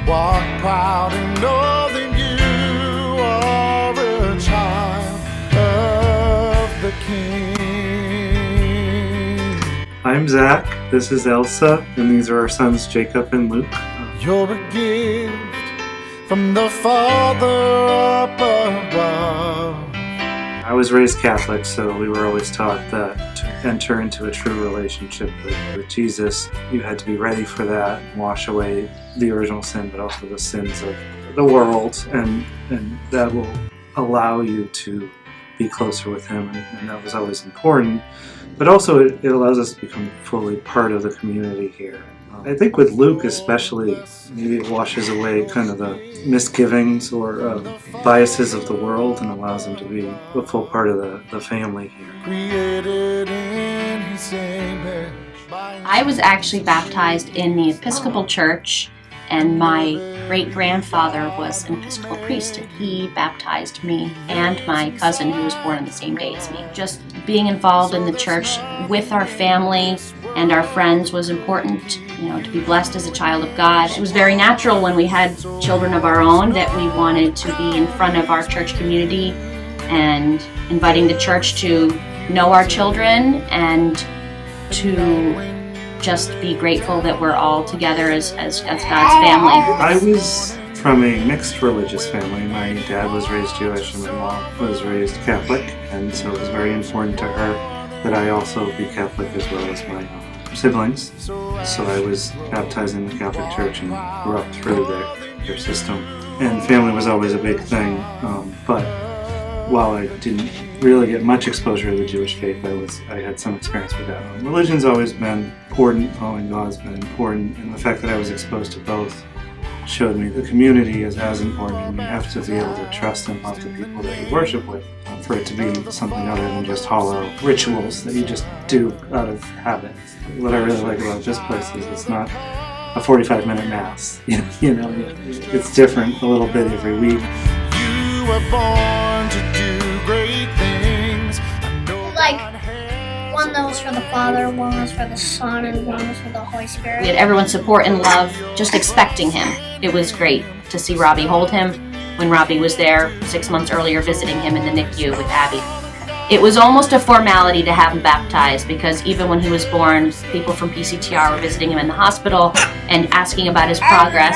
Walk proud and know that you are a child of the King. I'm Zach, this is Elsa, and these are our sons Jacob and Luke. You're a gift from the Father up above. I was raised Catholic, so we were always taught that to enter into a true relationship with Jesus, you had to be ready for that, wash away the original sin, but also the sins of the world, and that will allow you to be closer with Him, and that was always important. But also it allows us to become fully part of the community here. I think with Luke especially, maybe it washes away kind of the misgivings or biases of the world and allows him to be a full part of the family here. Created in His image. I was actually baptized in the Episcopal Church, and my great-grandfather was an Episcopal priest, and he baptized me and my cousin who was born on the same day as me. Just being involved in the church with our family and our friends was important, to be blessed as a child of God. It was very natural when we had children of our own that we wanted to be in front of our church community and inviting the church to know our children and to just be grateful that we're all together as God's family. I was from a mixed religious family. My dad was raised Jewish and my mom was raised Catholic, and so it was very important to her that I also be Catholic as well as my siblings. So I was baptized in the Catholic Church and grew up through their system. And family was always a big thing, but while I didn't really get much exposure to the Jewish faith, I had some experience with that. Religion's always been important, following God's been important, and the fact that I was exposed to both showed me the community is as important, and you have to be able to trust and love the people that you worship with for it to be something other than just hollow rituals that you just do out of habit. What I really like about this place is it's not a 45-minute mass. It's different a little bit every week. You were born to do great things. Like, one that was for the Father, one was for the Son, and one was for the Holy Spirit. We had everyone's support and love, just expecting him. It was great to see Robbie hold him when Robbie was there 6 months earlier visiting him in the NICU with Abby. It was almost a formality to have him baptized because even when he was born, people from PCTR were visiting him in the hospital and asking about his progress.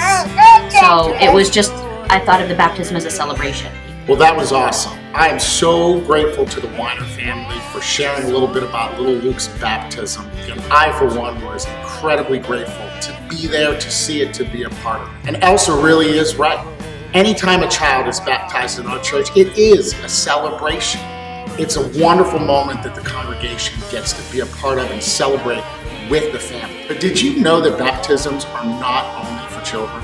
So it was just, I thought of the baptism as a celebration. Well, that was awesome. I am so grateful to the Weiner family for sharing a little bit about little Luke's baptism. And I, for one, was incredibly grateful to be there, to see it, to be a part of it. And Elsa really is right. Anytime a child is baptized in our church, it is a celebration. It's a wonderful moment that the congregation gets to be a part of and celebrate with the family. But did you know that baptisms are not only for children?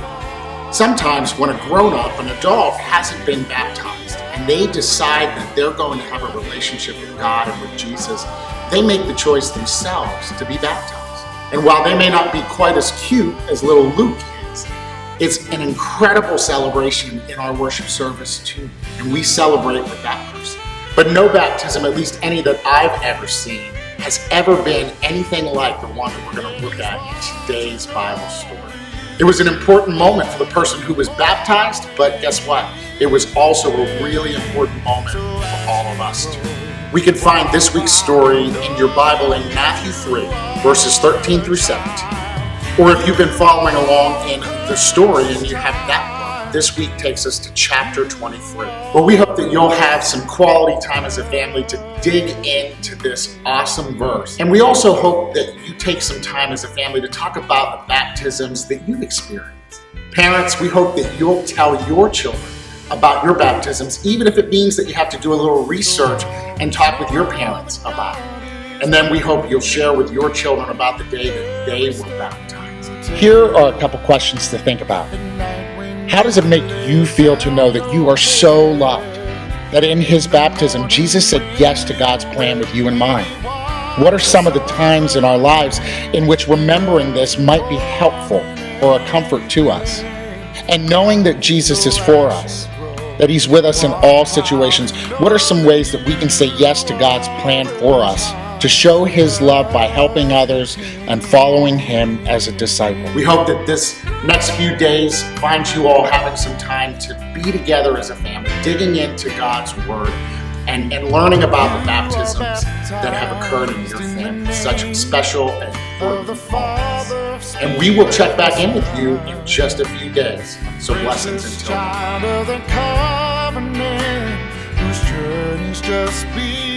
Sometimes when a grown-up, an adult, hasn't been baptized and they decide that they're going to have a relationship with God and with Jesus, they make the choice themselves to be baptized. And while they may not be quite as cute as little Luke is, it's an incredible celebration in our worship service too. And we celebrate with that person. But no baptism, at least any that I've ever seen, has ever been anything like the one that we're going to look at in today's Bible story. It was an important moment for the person who was baptized, but guess what? It was also a really important moment for all of us too. We can find this week's story in your Bible in Matthew 3, verses 13 through 17. Or if you've been following along in the story and you have that book, this week takes us to chapter 23. Well, we hope that you'll have some quality time as a family to dig into this awesome verse. And we also hope that you take some time as a family to talk about the baptisms that you've experienced. Parents, we hope that you'll tell your children about your baptisms, even if it means that you have to do a little research and talk with your parents about it. And then we hope you'll share with your children about the day that they were baptized. Here are a couple questions to think about. How does it make you feel to know that you are so loved, that in his baptism, Jesus said yes to God's plan with you in mind? What are some of the times in our lives in which remembering this might be helpful or a comfort to us? And knowing that Jesus is for us, that he's with us in all situations, what are some ways that we can say yes to God's plan for us to show his love by helping others and following him as a disciple. We hope that this next few days finds you all having some time to be together as a family, digging into God's Word and learning about the baptisms that have occurred in your family, such special and important moments. And we will check back in with you in just a few days. So blessings until then. Child of the covenant, whose journey's just begun.